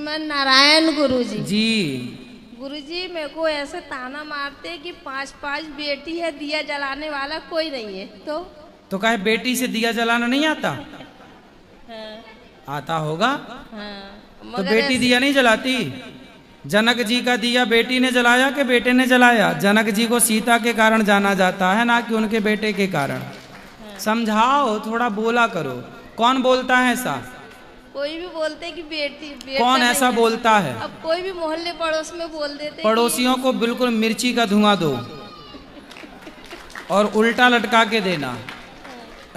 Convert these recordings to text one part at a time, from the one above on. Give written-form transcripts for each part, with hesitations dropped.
मैं नारायण गुरुजी। जी गुरुजी मेरे को ऐसे ताना मारते कि 5 बेटी है, दिया जलाने वाला कोई नहीं है। तो कहे बेटी से दिया जलाना नहीं आता? हाँ, आता होगा। हाँ, तो मगर बेटी दिया नहीं जलाती? जनक जी का दिया बेटी ने जलाया कि बेटे ने जलाया? जनक जी को सीता के कारण जाना जाता है, ना कि उनके बेटे के कारण। समझाओ, थोड़ा बोला करो। कौन बोलता है ऐसा? कोई भी बोलते कि बेटा कौन नहीं ऐसा है। बोलता है? अब कोई भी मोहल्ले पड़ोस में बोल देते पड़ोसियों को बिल्कुल मिर्ची का धुआं दो और उल्टा लटका के देना।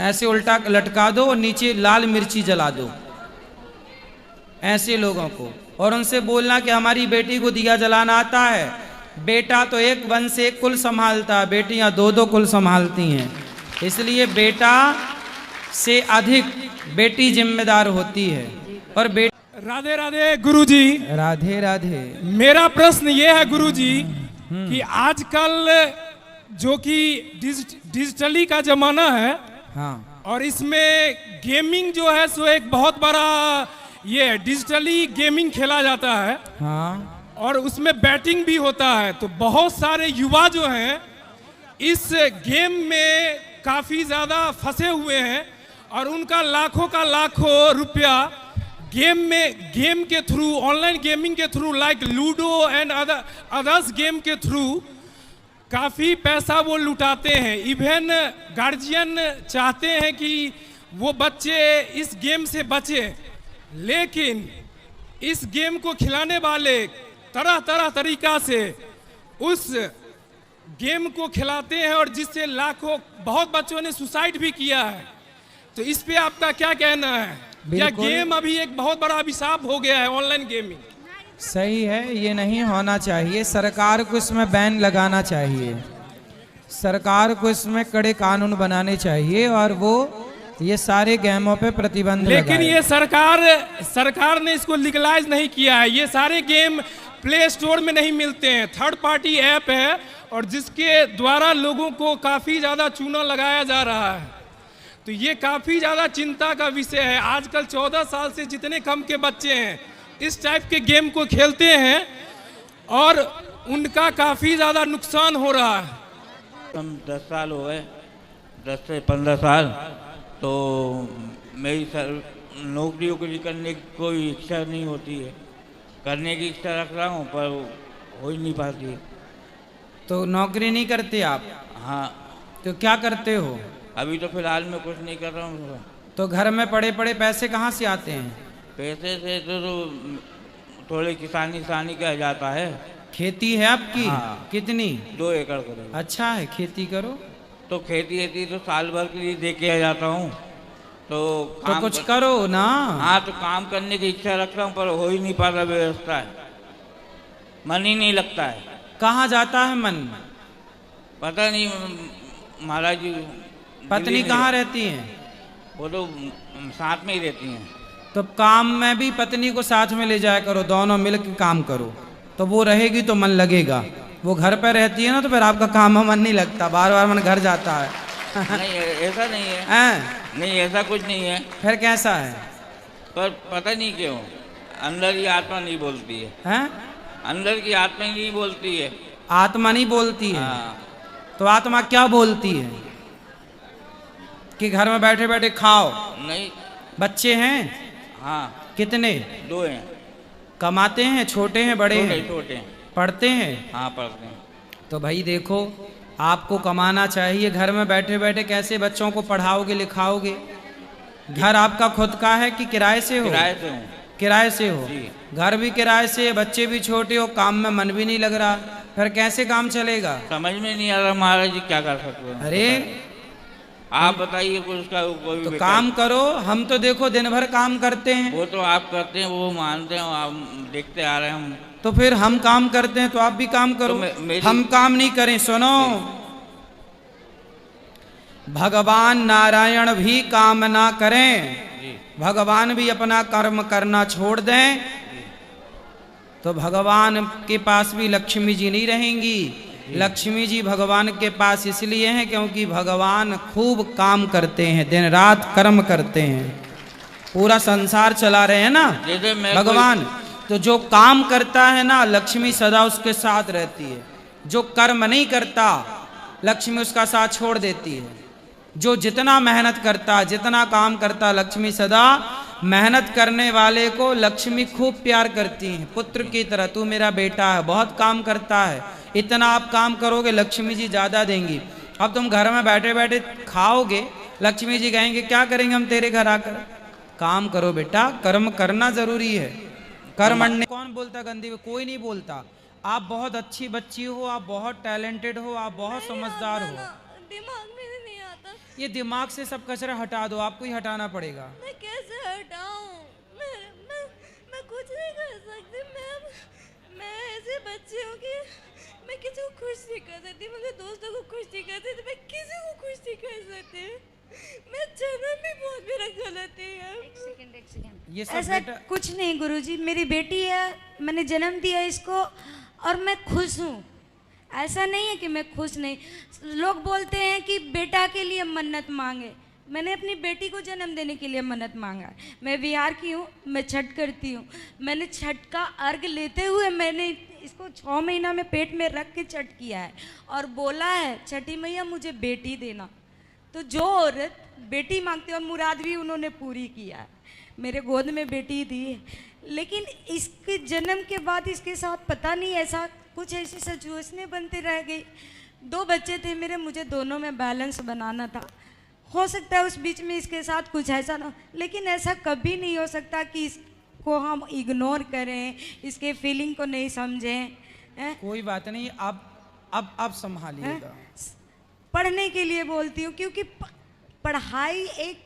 ऐसे उल्टा लटका दो और नीचे लाल मिर्ची जला दो ऐसे लोगों को, और उनसे बोलना कि हमारी बेटी को दिया जलाना आता है। बेटा तो एक वंश एक कुल संभालता है, बेटियां दो दो कुल संभालती हैं। इसलिए बेटा से अधिक बेटी जिम्मेदार होती है। और राधे राधे गुरुजी। राधे राधे। मेरा प्रश्न ये है गुरुजी कि आजकल जो कि डिजिटली का जमाना है, हाँ, और इसमें गेमिंग जो है सो एक बहुत बड़ा ये डिजिटली गेमिंग खेला जाता है, हाँ, और उसमें बैटिंग भी होता है। तो बहुत सारे युवा जो हैं इस गेम में काफ़ी ज़्यादा फंसे हुए हैं, और उनका लाखों का लाखों रुपया गेम के थ्रू, ऑनलाइन गेमिंग के through, like ludo and others game के थ्रू काफ़ी पैसा वो लुटाते हैं। इवन गार्जियन चाहते हैं कि वो बच्चे इस गेम से बचे, लेकिन इस गेम को खिलाने वाले तरह तरह तरीका से उस गेम को खिलाते हैं, और जिससे लाखों बहुत बच्चों ने सुसाइड भी किया है। तो इस पे आपका क्या कहना है? या गेम अभी एक बहुत बड़ा अभिशाप हो गया है, ऑनलाइन गेमिंग? सही है, ये नहीं होना चाहिए। सरकार को इसमें बैन लगाना चाहिए, सरकार को इसमें कड़े कानून बनाने चाहिए, और वो ये सारे गेमों पे प्रतिबंध लेकिन लगाए। ये सरकार ने इसको लीगलाइज नहीं किया है। ये सारे गेम प्ले स्टोर में नहीं मिलते हैं, थर्ड पार्टी ऐप है, और जिसके द्वारा लोगों को काफ़ी ज़्यादा चूना लगाया जा रहा है। तो ये काफ़ी ज़्यादा चिंता का विषय है। आजकल 14 साल से जितने कम के बच्चे हैं इस टाइप के गेम को खेलते हैं, और उनका काफ़ी ज़्यादा नुकसान हो रहा है। हम 10 साल हो गए, 10 से 15 साल। तो मेरी नौकरी वोकरी करने की कोई इच्छा नहीं होती है। करने की इच्छा रख रहा हूँ पर हो ही नहीं पाती है। तो नौकरी नहीं करते आप? हाँ। तो क्या करते हो? अभी तो फिलहाल मैं कुछ नहीं कर रहा हूँ। तो घर में पड़े पड़े पैसे कहाँ से आते हैं? पैसे से तो थोड़े किसानी का जाता है। खेती है आपकी? हाँ। कितनी? 2 एकड़ करो। अच्छा है, खेती करो। तो खेती तो साल भर के लिए दे के आ जाता हूँ। तो कुछ करो ना। हाँ, तो काम करने की इच्छा रखता हूँ पर हो ही नहीं पाता, व्यवस्था है, मन ही नहीं लगता है। कहाँ जाता है मन? पता नहीं महाराज जी। पत्नी कहाँ रहती है? वो तो साथ में ही रहती हैं। तो काम में भी पत्नी को साथ में ले जाया करो, दोनों मिलकर काम करो, तो वो रहेगी तो मन लगेगा। वो घर पर रहती है ना, तो फिर आपका काम में मन नहीं लगता, बार बार मन घर जाता है। नहीं, ऐसा नहीं है। नहीं, ऐसा कुछ नहीं है। फिर कैसा है? पर पता नहीं क्यों अंदर की आत्मा नहीं बोलती है। हैं? अंदर की आत्मा ही नहीं बोलती है। आत्मा नहीं बोलती है? हाँ। तो आत्मा क्या बोलती है? कि घर में बैठे बैठे खाओ? नहीं। बच्चे हैं? हाँ। कितने? 2 हैं। कमाते हैं? छोटे हैं बड़े हैं? छोटे हैं। पढ़ते हैं? हाँ, पढ़ते हैं। तो भाई देखो, आपको कमाना चाहिए। घर में बैठे बैठे कैसे बच्चों को पढ़ाओगे लिखाओगे? घर आपका खुद का है कि किराए से हो? किराए से हूँ। किराए से हो? जी। घर भी किराए से, बच्चे भी छोटे हो, काम में मन भी नहीं लग रहा, फिर कैसे काम चलेगा? समझ में नहीं आ रहा महाराज जी क्या कर सकते हैं। अरे आप बताइए कुछ उसका कोई तो काम करो। हम तो देखो दिन भर काम करते हैं। वो तो आप करते हैं, वो मानते हैं, आप देखते आ रहे हैं हम। तो फिर हम काम करते हैं तो आप भी काम करो। तो हम काम नहीं करें? सुनो, भगवान नारायण भी काम ना करें, भगवान भी अपना कर्म करना छोड़ दें, तो भगवान के पास भी लक्ष्मी जी नहीं रहेंगी। लक्ष्मी जी भगवान के पास इसलिए हैं क्योंकि भगवान खूब काम करते हैं, दिन रात कर्म करते हैं, पूरा संसार चला रहे हैं ना जैसे भगवान। तो जो काम करता है ना, लक्ष्मी सदा उसके साथ रहती है। जो कर्म नहीं करता, लक्ष्मी उसका साथ छोड़ देती है। जो जितना मेहनत करता, जितना काम करता, लक्ष्मी सदा मेहनत करने वाले को लक्ष्मी खूब प्यार करती है, पुत्र की तरह। तू मेरा बेटा है, बहुत काम करता है, इतना आप काम करोगे लक्ष्मी जी ज्यादा देंगी। अब तुम घर में बैठे बैठे खाओगे, लक्ष्मी जी कहेंगे क्या करेंगे हम तेरे घर आकर। काम करो बेटा, कर्म करना जरूरी है। कर्मण्य कौन बोलता गंदी में? कोई नहीं बोलता। आप बहुत अच्छी बच्ची हो, आप बहुत टैलेंटेड हो, आप बहुत समझदार हो। दिमाग में नहीं आता। ये दिमाग से सब कचरा हटा दो, आपको ही हटाना पड़ेगा। मैं कैसे हटाऊं? मैं कुछ नहीं कर सकती। मैं ऐसी बच्ची हूँ कि मैं किसी को खुश नहीं कर सकती, मेरे दोस्तों को खुश नहीं कर सकती, मैं किसी को खुश नहीं कर सकती। मैं जन्म भी बहुत मेरा गलत है। एक सेकंड ये सब ऐसा बेटा कुछ नहीं गुरुजी, मेरी बेटी है, मैंने जन्म दिया इसको और मैं खुश हूँ। ऐसा नहीं है कि मैं खुश नहीं। लोग बोलते हैं कि बेटा के लिए मन्नत मांगे, मैंने अपनी बेटी को जन्म देने के लिए मन्नत मांगा है। मैं बिहार की हूँ, मैं छठ करती हूँ। मैंने छठ का अर्घ लेते हुए मैंने इसको 6 महीना में पेट में रख के छठ किया है और बोला है छठी मैया मुझे बेटी देना। तो जो औरत बेटी मांगती है, और मुराद भी उन्होंने पूरी किया है, मेरे गोद में बेटी दी है। लेकिन इसके जन्म के बाद इसके साथ पता नहीं ऐसा कुछ ऐसी सिचुएशनें बनती रह गई। 2 बच्चे थे मेरे, मुझे दोनों में बैलेंस बनाना था। हो सकता है उस बीच में इसके साथ कुछ ऐसा ना, लेकिन ऐसा कभी नहीं हो सकता कि इसको हम इग्नोर करें, इसके फीलिंग को नहीं समझें। कोई बात नहीं, अब संभालिएगा। पढ़ने के लिए बोलती हूँ क्योंकि पढ़ाई एक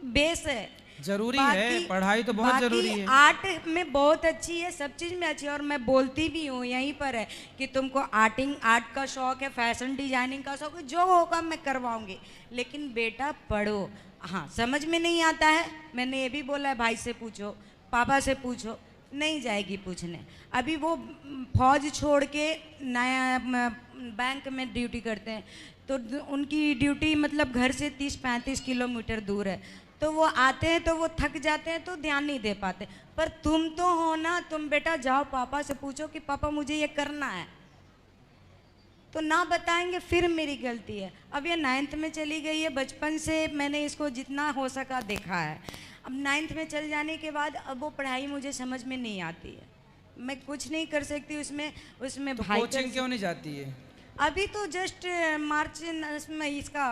बेस है, जरूरी है, पढ़ाई तो बहुत जरूरी है। आर्ट में बहुत अच्छी है, सब चीज़ में अच्छी है, और मैं बोलती भी हूँ यहीं पर है कि तुमको आर्ट का शौक है, फैशन डिजाइनिंग का शौक है, जो होगा मैं करवाऊंगी, लेकिन बेटा पढ़ो। हाँ, समझ में नहीं आता है, मैंने ये भी बोला है, भाई से पूछो, पापा से पूछो, नहीं जाएगी पूछने। अभी वो फौज छोड़ के नया बैंक में ड्यूटी करते हैं, तो उनकी ड्यूटी मतलब घर से 30-35 किलोमीटर दूर है। तो वो आते हैं तो वो थक जाते हैं तो ध्यान नहीं दे पाते। पर तुम तो हो ना, तुम बेटा जाओ पापा से पूछो कि पापा मुझे ये करना है, तो ना बताएंगे फिर मेरी गलती है। अब ये 9th में चली गई है, बचपन से मैंने इसको जितना हो सका देखा है। अब 9th में चल जाने के बाद अब वो पढ़ाई मुझे समझ में नहीं आती है, मैं कुछ नहीं कर सकती उसमें तो भाई कोचिंग क्यों नहीं जाती है? अभी तो जस्ट मार्च में इसका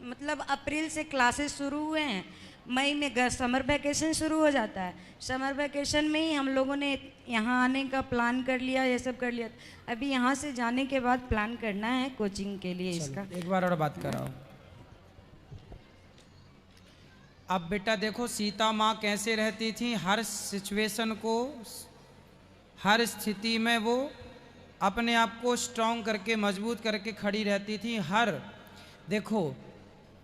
मतलब अप्रैल से क्लासेस शुरू हुए हैं, मई में समर वैकेशन शुरू हो जाता है। समर वैकेशन में ही हम लोगों ने यहाँ आने का प्लान कर लिया, ये सब कर लिया। अभी यहाँ से जाने के बाद प्लान करना है कोचिंग के लिए इसका। एक बार और बात कराओ। अब बेटा देखो, सीता माँ कैसे रहती थी, हर सिचुएशन को, हर स्थिति में वो अपने आप को स्ट्रांग करके, मजबूत करके खड़ी रहती थी। देखो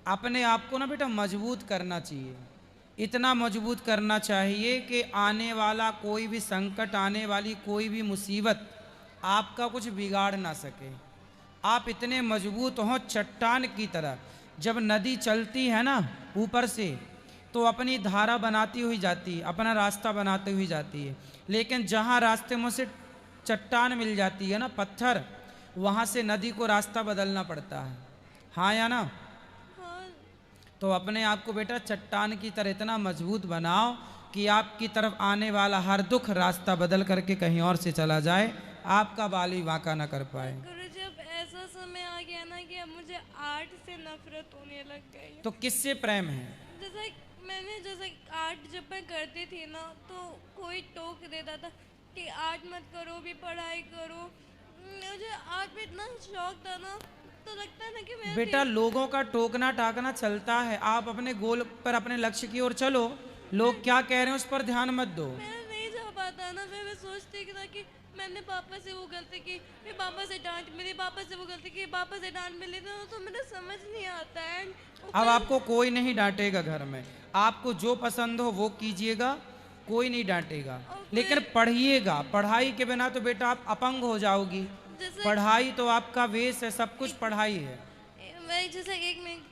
अपने आप को ना बेटा मजबूत करना चाहिए, इतना मजबूत करना चाहिए कि आने वाला कोई भी संकट, आने वाली कोई भी मुसीबत आपका कुछ बिगाड़ ना सके। आप इतने मजबूत हो चट्टान की तरह। जब नदी चलती है ना ऊपर से, तो अपनी धारा बनाती हुई जाती है, अपना रास्ता बनाती हुई जाती है। लेकिन जहाँ रास्ते में से चट्टान मिल जाती है ना, पत्थर, वहाँ से नदी को रास्ता बदलना पड़ता है। हाँ या ना? तो अपने आप को बेटा चट्टान की तरह इतना मजबूत बनाओ कि आपकी तरफ आने वाला हर दुख रास्ता बदल करके कहीं और से चला जाए, आपका बाल भी वाका ना कर पाए। गुरुजी अब ऐसा समय आ गया ना कि अब मुझे आर्ट से नफरत होने लग गई है। तो किससे प्रेम है? जैसे आर्ट जब मैं करती थी ना, तो कोई टोक देता था कि आर्ट मत करो, भी पढ़ाई करो। मुझे आर्ट में इतना शौक था ना, तो लगता है ना कि मैं बेटा लोगों का टोकना टाकना चलता है, आप अपने गोल पर, अपने लक्ष्य की ओर चलो। लोग क्या कह रहे हैं उस पर ध्यान मत दो। मैं नहीं जा पाता ना, मैं सोचती था कि मैंने पापा से वो गलती की, फिर पापा से डांट मिली, पापा से वो गलती की, पापा से डांट मिली, तो मुझे समझ नहीं आता है। अब आपको कोई नहीं डांटेगा घर में, आपको जो पसंद हो वो कीजिएगा, कोई नहीं डांटेगा। लेकिन पढ़िएगा, पढ़ाई के बिना तो बेटा आप अपंग हो जाओगी। पढ़ाई तो आपका वेश है, सब कुछ पढ़ाई है। जैसे एक मिनट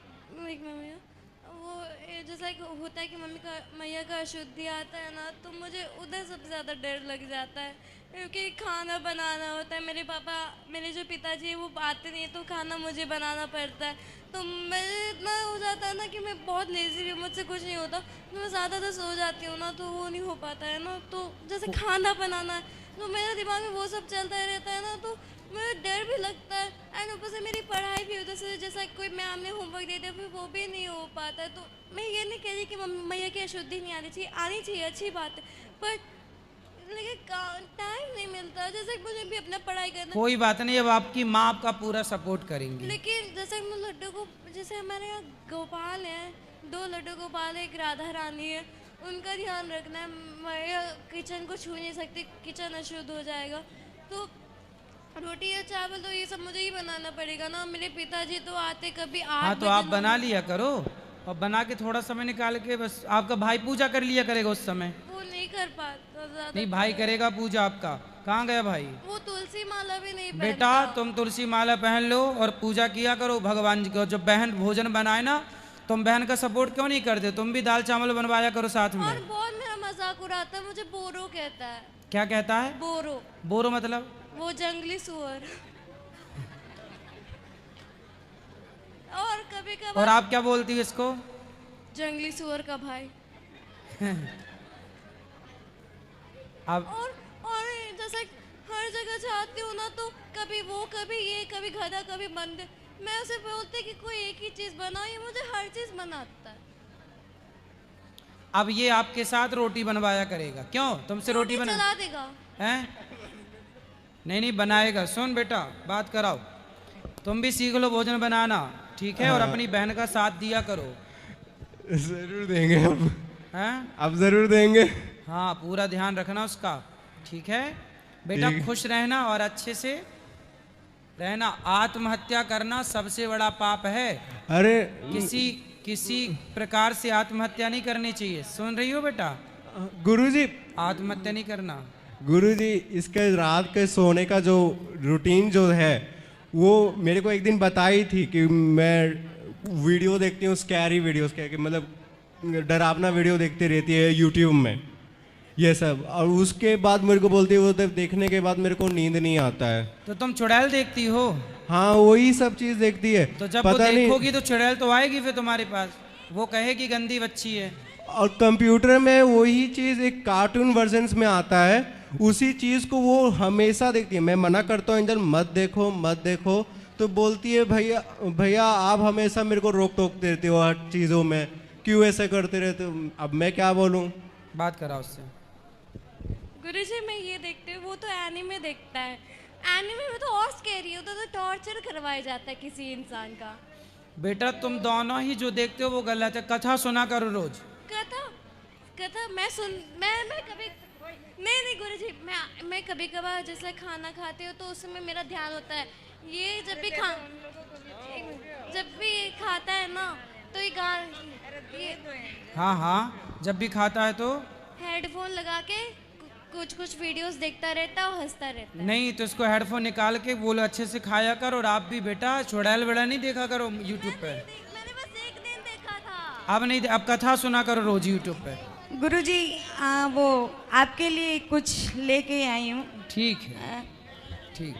वो जैसा कि होता है कि मम्मी का मैया का अशुद्धि आता है ना, तो मुझे उधर सबसे ज़्यादा डर लग जाता है, क्योंकि खाना बनाना होता है। मेरे पापा, मेरे जो पिताजी है वो आते नहीं है, तो खाना मुझे बनाना पड़ता है। तो मेरे इतना हो जाता है ना कि मैं बहुत लेज़ी भी, मुझसे कुछ नहीं होता, तो मैं ज़्यादातर सो जाती हूँ ना, तो वो नहीं हो पाता है ना। तो जैसे खाना बनाना है, तो मेरे दिमाग में वो सब चलता रहता है ना, तो मुझे डर भी लगता है। एंड ऊपर से मेरी पढ़ाई भी होता है, जैसा कोई मैम ने होमवर्क दे दिया फिर वो भी नहीं हो पाता है। तो मैं ये नहीं कह रही कि मैया की अशुद्धि नहीं आनी चाहिए, आनी चाहिए, अच्छी बात है, बट लेकिन टाइम नहीं मिलता। जैसे कि मुझे भी अपना पढ़ाई करना, कोई बात नहीं, अब आपकी माँ आपका पूरा सपोर्ट करेंगी। लेकिन जैसे मैं लड्डू को, जैसे हमारे यहाँ गोपाल हैं, 2 लड्डू गोपाल है, एक राधा रानी है, उनका ध्यान रखना है। मैं किचन को छू नहीं सकती, किचन अशुद्ध हो जाएगा। तो रोटी या चावल तो ये सब मुझे ही बनाना पड़ेगा ना। मेरे पिताजी तो आते कभी 8 हाँ, तो आप बना लिया करो, और बना के थोड़ा समय निकाल के बस आपका भाई पूजा कर लिया करेगा उस समय। वो नहीं कर पाता ज़्यादा। नहीं, भाई करेगा पूजा आपका। कहाँ गया भाई? वो तुलसी माला भी नहीं बेटा पहनता। तुम तुलसी माला पहन लो और पूजा किया करो भगवान जी को। जब बहन भोजन बनाए ना, तुम बहन का सपोर्ट क्यों नहीं करते? तुम भी दाल चावल बनवाया करो साथ में। और बहुत मेरा मजाक उड़ाता है, मुझे बोरो कहता है। क्या कहता है? बोरो। बोरो मतलब? वो जंगली सुअर। और कभी और कभार आप क्या बोलती हो इसको? जंगली सुअर का भाई। आप और जैसे हर जगह जाती हूँ ना, तो कभी वो, कभी ये, कभी गधा, कभी मंदिर, मैं उसे बोलती कि कोई एक ही चीज बनाओ, ये मुझे हर चीज बनाता है। अब ये आपके साथ रोटी बनवाया करेगा। क्यों? तुमसे रोटी बना चला देगा। हैं? नहीं बनाएगा। सुन बेटा, बात कराओ, तुम भी सीख लो भोजन बनाना, ठीक है? और अपनी बहन का साथ दिया करो। जरूर देंगे अब। हैं? अब जरूर देंगे। हाँ, पूरा ध्यान रखना उसका, ठीक है बेटा? खुश रहना और अच्छे से रहना। आत्महत्या करना सबसे बड़ा पाप है। अरे किसी प्रकार से आत्महत्या नहीं करनी चाहिए। सुन रही हो बेटा? गुरुजी, आत्महत्या नहीं करना। गुरुजी, इसके रात के सोने का जो रूटीन जो है वो मेरे को एक दिन बताई थी कि मैं वीडियो देखती हूँ, स्कैरी वीडियोस क्या कि मतलब डरावना वीडियो देखती रहती है यूट्यूब में ये सब, और उसके बाद मेरे को बोलती है वो देखने के बाद मेरे को नींद नहीं आता है। तो तुम चुड़ैल देखती हो? हाँ, वही सब चीज़ देखती है। तो जब वो पता नहीं, देखोगी तो चुड़ैल तो आएगी फिर तुम्हारे पास, वो कहेगी गंदी बच्ची है। और कंप्यूटर में वही चीज़ एक कार्टून वर्जन्स में आता है, उसी चीज़ को वो हमेशा देखती है। मैं मना करता हूँ इंजन मत देखो मत देखो, तो बोलती है भैया भैया आप हमेशा मेरे को रोक टोक देते हो हर चीज़ों में, क्यों ऐसे करते रहते हो? अब मैं क्या बोलूँ? बात करा उससे। गुरुजी मैं ये देखती हूँ, वो तो एनीमे देखता है। एनीमे में तो और स्कैरी होता है, तो टॉर्चर करवाया जाता है किसी इंसान का। बेटा तुम दोनों ही जो देखते हो वो गलत है। कथा सुना करो रोज। कथा मैं कभी नहीं गुरुजी, मैं कभी कभार जैसे खाना खाती हूँ तो उसमें मेरा ध्यान होता है। ये जब भी खाता है ना, तो ये हाँ, जब भी खाता है तो हेडफोन लगा के कुछ वीडियोस देखता रहता है और हंसता रहता है। नहीं, तो इसको हेडफोन निकाल के बोलो अच्छे से खाया कर। और आप भी बेटा चुड़ैल वेड़ा नहीं देखा करो यूट्यूब पे। मैंने बस एक दिन देखा था। अब नहीं, अब कथा सुना करो रोज यूट्यूब पे। गुरुजी वो आपके लिए कुछ लेके आई हूँ। ठीक है, ठीक।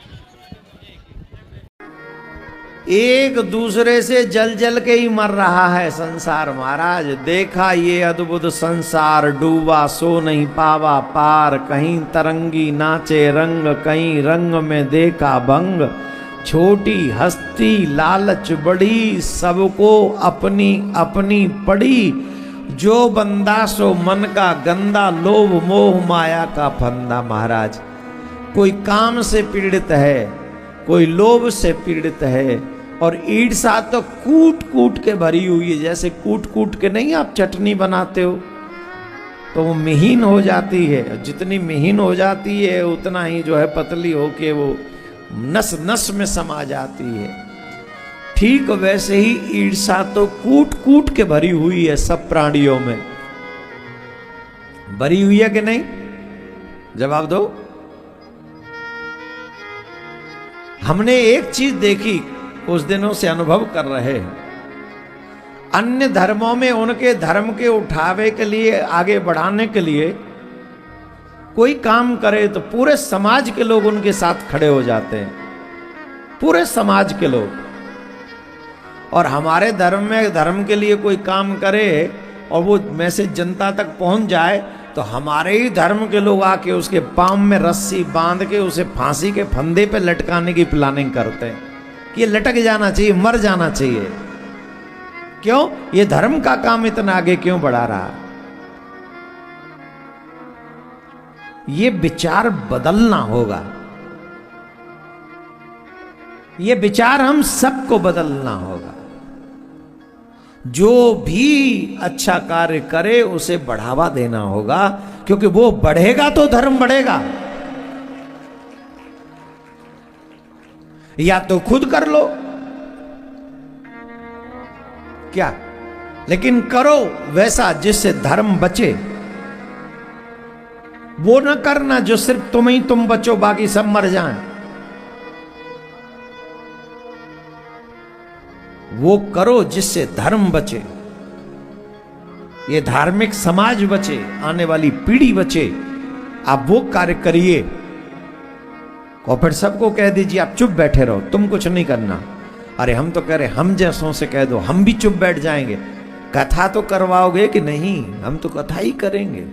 एक दूसरे से जल जल के ही मर रहा है संसार महाराज। देखा ये अद्भुत संसार डूबा सो नहीं पावा पार। कहीं तरंगी नाचे रंग, कहीं रंग में देखा भंग। छोटी हस्ती लालच बड़ी, सबको अपनी अपनी पड़ी। जो बंदा सो मन का गंदा, लोभ मोह माया का फंदा महाराज। कोई काम से पीड़ित है, कोई लोभ से पीड़ित है, और ईर्षा तो कूट कूट के भरी हुई है। जैसे कूट कूट के नहीं आप चटनी बनाते हो तो वो महीन हो जाती है। जितनी महीन हो जाती है उतना ही जो है पतली होके वो नस नस में समा जाती है। ठीक वैसे ही ईर्षा तो कूट कूट के भरी हुई है, सब प्राणियों में भरी हुई है कि नहीं? जवाब दो। हमने एक चीज देखी, उस दिनों से अनुभव कर रहे हैं। अन्य धर्मों में उनके धर्म के उठावे के लिए, आगे बढ़ाने के लिए कोई काम करे तो पूरे समाज के लोग उनके साथ खड़े हो जाते हैं, पूरे समाज के लोग। और हमारे धर्म में धर्म के लिए कोई काम करे और वो मैसेज जनता तक पहुंच जाए तो हमारे ही धर्म के लोग आके उसके पांव में रस्सी बांध के उसे फांसी के फंदे पे लटकाने की प्लानिंग करते हैं कि ये लटक जाना चाहिए, मर जाना चाहिए। क्यों? ये धर्म का काम इतना आगे क्यों बढ़ा रहा? ये विचार बदलना होगा, ये विचार हम सबको बदलना होगा। जो भी अच्छा कार्य करे उसे बढ़ावा देना होगा, क्योंकि वो बढ़ेगा तो धर्म बढ़ेगा। या तो खुद कर लो क्या, लेकिन करो वैसा जिससे धर्म बचे। वो ना करना जो सिर्फ तुम बचो बाकी सब मर जाएं। वो करो जिससे धर्म बचे, ये धार्मिक समाज बचे, आने वाली पीढ़ी बचे। आप वो कार्य करिए और फिर सबको कह दीजिए आप चुप बैठे रहो, तुम कुछ नहीं करना। अरे हम तो कह रहे हम जैसों से कह दो, हम भी चुप बैठ जाएंगे। कथा तो करवाओगे कि नहीं? हम तो कथा ही करेंगे।